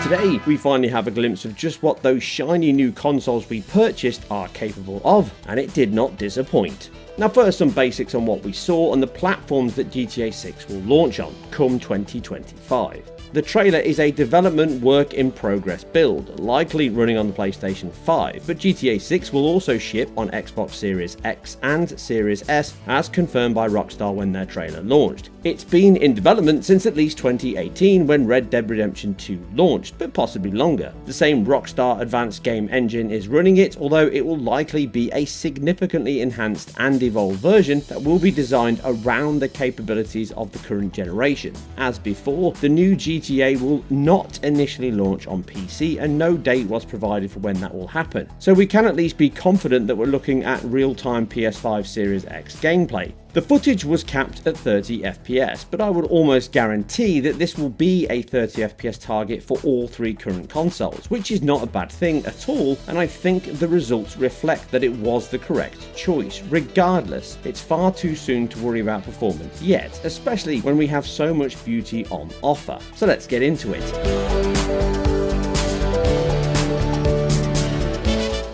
Today, we finally have a glimpse of just what those shiny new consoles we purchased are capable of, and it did not disappoint. Now first, some basics on what we saw and the platforms that GTA 6 will launch on, come 2025. The trailer is a development work in progress build, likely running on the PlayStation 5, but GTA 6 will also ship on Xbox Series X and Series S, as confirmed by Rockstar when their trailer launched. It's been in development since at least 2018 when Red Dead Redemption 2 launched, but possibly longer. The same Rockstar advanced game engine is running it, although it will likely be a significantly enhanced and evolved version that will be designed around the capabilities of the current generation. As before, the new GTA will not initially launch on PC, and no date was provided for when that will happen. So we can at least be confident that we're looking at real-time PS5 Series X gameplay. The footage was capped at 30 FPS, but I would almost guarantee that this will be a 30 FPS target for all three current consoles, which is not a bad thing at all, and I think the results reflect that it was the correct choice. Regardless, it's far too soon to worry about performance yet, especially when we have so much beauty on offer. So let's get into it.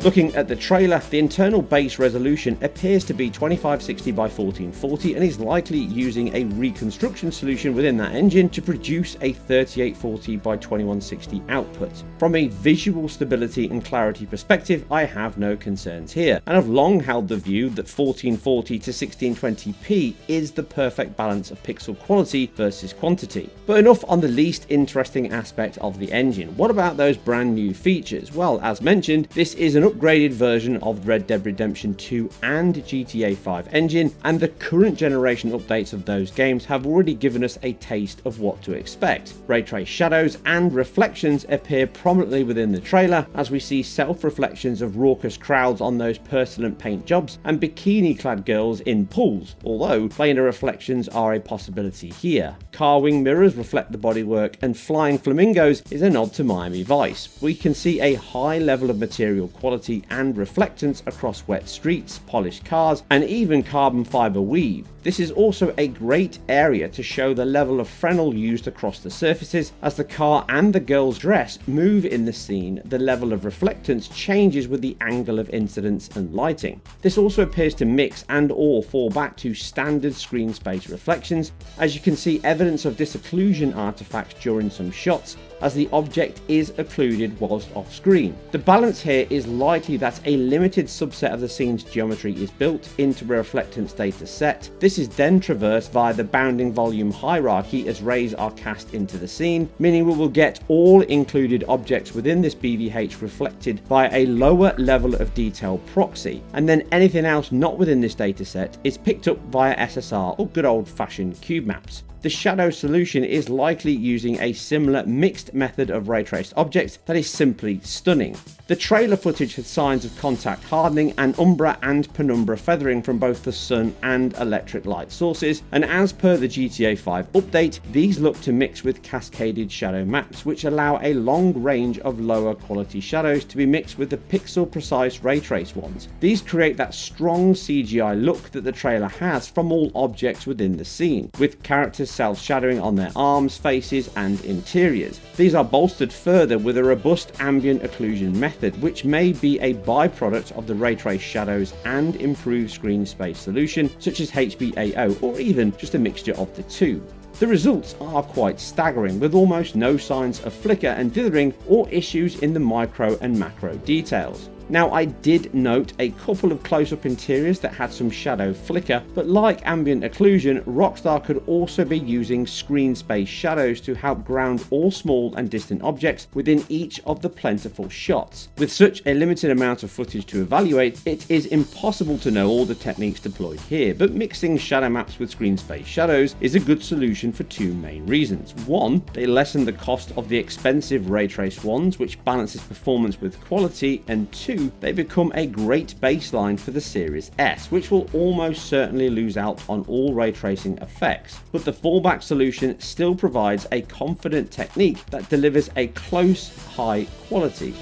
Looking at the trailer, the internal base resolution appears to be 2560 by 1440 and is likely using a reconstruction solution within that engine to produce a 3840 by 2160 output. From a visual stability and clarity perspective, I have no concerns here, and I've long held the view that 1440 to 1620p is the perfect balance of pixel quality versus quantity. But enough on the least interesting aspect of the engine. What about those brand new features? Well, as mentioned, this is an upgraded version of Red Dead Redemption 2 and GTA 5 engine, and the current generation updates of those games have already given us a taste of what to expect. Ray trace shadows and reflections appear prominently within the trailer, as we see self-reflections of raucous crowds on those porcelain paint jobs and bikini-clad girls in pools, although planar reflections are a possibility here. Car wing mirrors reflect the bodywork, and flying flamingos is a nod to Miami Vice. We can see a high level of material quality and reflectance across wet streets, polished cars, and even carbon fiber weave. This is also a great area to show the level of Fresnel used across the surfaces. As the car and the girl's dress move in the scene, the level of reflectance changes with the angle of incidence and lighting. This also appears to mix and or fall back to standard screen space reflections, as you can see evidence of disocclusion artifacts during some shots, as the object is occluded whilst off screen. The balance here is likely that a limited subset of the scene's geometry is built into a reflectance data set. This is then traversed via the bounding volume hierarchy as rays are cast into the scene, meaning we will get all included objects within this BVH reflected by a lower level of detail proxy, and then anything else not within this data set is picked up via SSR or good old fashioned cube maps. The shadow solution is likely using a similar mixed method of ray traced objects that is simply stunning. The trailer footage had signs of contact hardening and umbra and penumbra feathering from both the sun and electric light sources, and as per the GTA 5 update, these look to mix with cascaded shadow maps, which allow a long range of lower quality shadows to be mixed with the pixel precise ray trace ones. These create that strong CGI look that the trailer has from all objects within the scene, with characters self-shadowing on their arms, faces, and interiors. These are bolstered further with a robust ambient occlusion method, which may be a byproduct of the ray trace shadows and improved screen space solution, such as HBAO, or even just a mixture of the two. The results are quite staggering, with almost no signs of flicker and dithering or issues in the micro and macro details. Now, I did note a couple of close-up interiors that had some shadow flicker, but like ambient occlusion, Rockstar could also be using screen space shadows to help ground all small and distant objects within each of the plentiful shots. With such a limited amount of footage to evaluate, it is impossible to know all the techniques deployed here, but mixing shadow maps with screen space shadows is a good solution for two main reasons. One, they lessen the cost of the expensive ray trace ones, which balances performance with quality, and two, they become a great baseline for the Series S, which will almost certainly lose out on all ray tracing effects, but the fallback solution still provides a confident technique that delivers a close, high quality.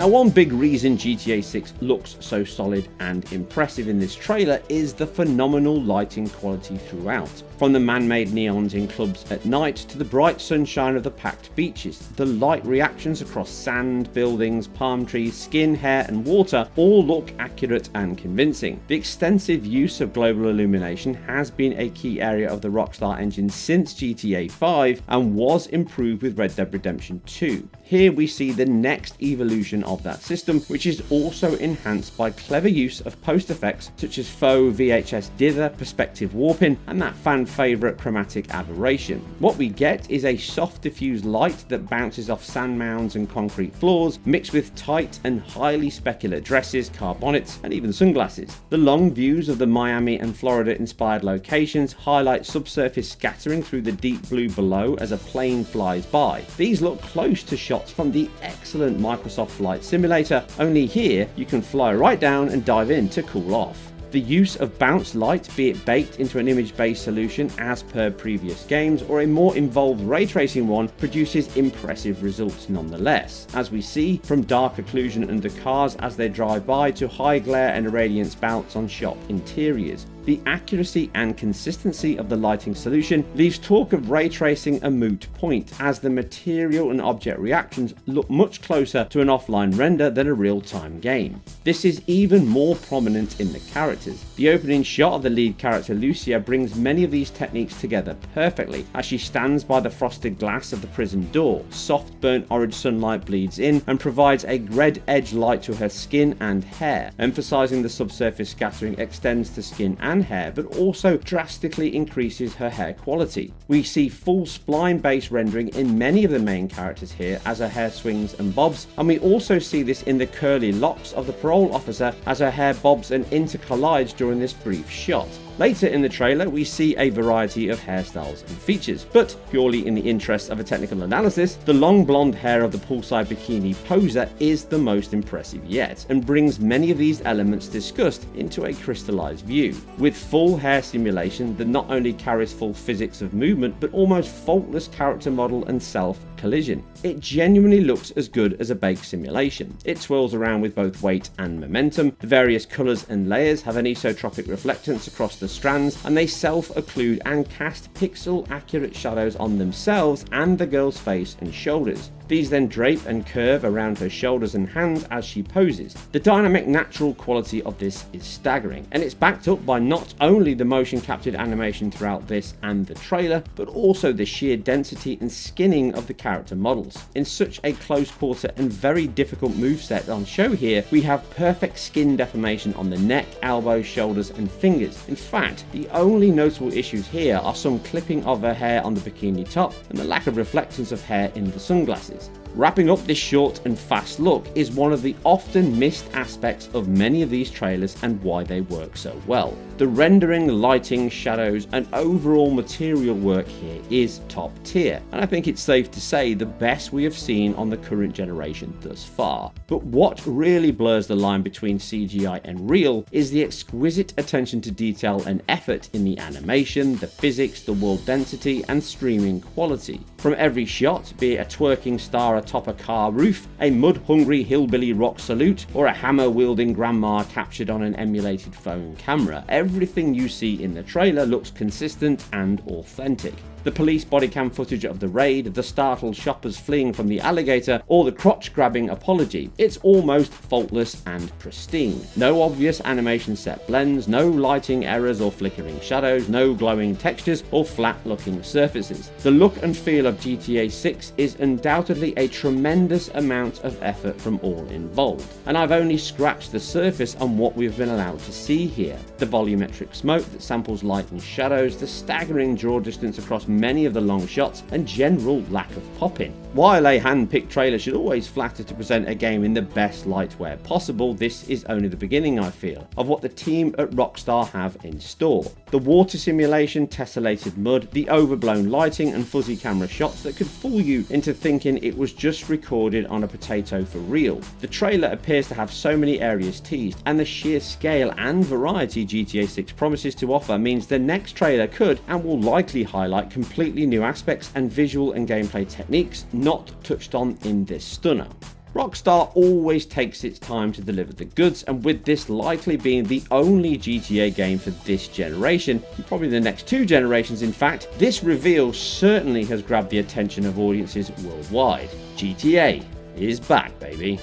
Now, one big reason GTA 6 looks so solid and impressive in this trailer is the phenomenal lighting quality throughout. From the man-made neons in clubs at night to the bright sunshine of the packed beaches, the light reactions across sand, buildings, palm trees, skin, hair and water all look accurate and convincing. The extensive use of global illumination has been a key area of the Rockstar engine since GTA 5 and was improved with Red Dead Redemption 2. Here we see the next evolution of that system, which is also enhanced by clever use of post effects such as faux VHS dither, perspective warping, and that fan favourite chromatic aberration. What we get is a soft diffused light that bounces off sand mounds and concrete floors, mixed with tight and highly specular dresses, car bonnets, and even sunglasses. The long views of the Miami and Florida inspired locations highlight subsurface scattering through the deep blue below as a plane flies by. These look close to shots from the excellent Microsoft Flight Simulator, only here you can fly right down and dive in to cool off. The use of bounce light, be it baked into an image-based solution as per previous games, or a more involved ray tracing one, produces impressive results nonetheless, as we see from dark occlusion under cars as they drive by to high glare and irradiance bounce on shop interiors. The accuracy and consistency of the lighting solution leaves talk of ray tracing a moot point, as the material and object reactions look much closer to an offline render than a real-time game. This is even more prominent in the characters. The opening shot of the lead character Lucia brings many of these techniques together perfectly as she stands by the frosted glass of the prison door. Soft burnt orange sunlight bleeds in and provides a red edge light to her skin and hair, emphasizing the subsurface scattering extends to skin and hair, but also drastically increases her hair quality. We see full spline based rendering in many of the main characters here as her hair swings and bobs, and we also see this in the curly locks of the parole officer as her hair bobs and intercollides during this brief shot. Later in the trailer, we see a variety of hairstyles and features, but purely in the interest of a technical analysis, the long blonde hair of the poolside bikini poser is the most impressive yet, and brings many of these elements discussed into a crystallized view, with full hair simulation that not only carries full physics of movement, but almost faultless character model and self-collision. It genuinely looks as good as a baked simulation. It swirls around with both weight and momentum, the various colours and layers have an isotropic reflectance across the strands, and they self-occlude and cast pixel-accurate shadows on themselves and the girl's face and shoulders. These then drape and curve around her shoulders and hands as she poses. The dynamic natural quality of this is staggering, and it's backed up by not only the motion captured animation throughout this and the trailer, but also the sheer density and skinning of the character models. In such a close quarter and very difficult moveset on show here, we have perfect skin deformation on the neck, elbows, shoulders and fingers. In fact, the only notable issues here are some clipping of her hair on the bikini top and the lack of reflectance of hair in the sunglasses. Wrapping up this short and fast look is one of the often missed aspects of many of these trailers and why they work so well. The rendering, lighting, shadows and overall material work here is top tier, and I think it's safe to say the best we have seen on the current generation thus far. But what really blurs the line between CGI and real is the exquisite attention to detail and effort in the animation, the physics, the world density and streaming quality. From every shot, be it a twerking star atop a car roof, a mud-hungry hillbilly rock salute, or a hammer-wielding grandma captured on an emulated phone camera, everything you see in the trailer looks consistent and authentic. The police bodycam footage of the raid, the startled shoppers fleeing from the alligator, or the crotch-grabbing apology, it's almost faultless and pristine. No obvious animation set blends, no lighting errors or flickering shadows, no glowing textures or flat-looking surfaces. The look and feel of GTA 6 is undoubtedly a tremendous amount of effort from all involved, and I've only scratched the surface on what we've been allowed to see here. The volumetric smoke that samples light and shadows, the staggering draw distance across many of the long shots, and general lack of pop-in. While a hand-picked trailer should always flatter to present a game in the best lightware possible, this is only the beginning, I feel, of what the team at Rockstar have in store. The water simulation, tessellated mud, the overblown lighting and fuzzy camera shots that could fool you into thinking it was just recorded on a potato for real. The trailer appears to have so many areas teased, and the sheer scale and variety GTA 6 promises to offer means the next trailer could and will likely highlight completely new aspects and visual and gameplay techniques not touched on in this stunner. Rockstar always takes its time to deliver the goods, and with this likely being the only GTA game for this generation, and probably the next 2 generations in fact, this reveal certainly has grabbed the attention of audiences worldwide. GTA is back, baby.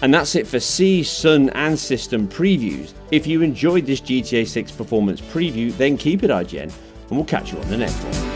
And that's it for Sea, Sun and System previews. If you enjoyed this GTA 6 performance preview, then keep it IGN, and we'll catch you on the next one.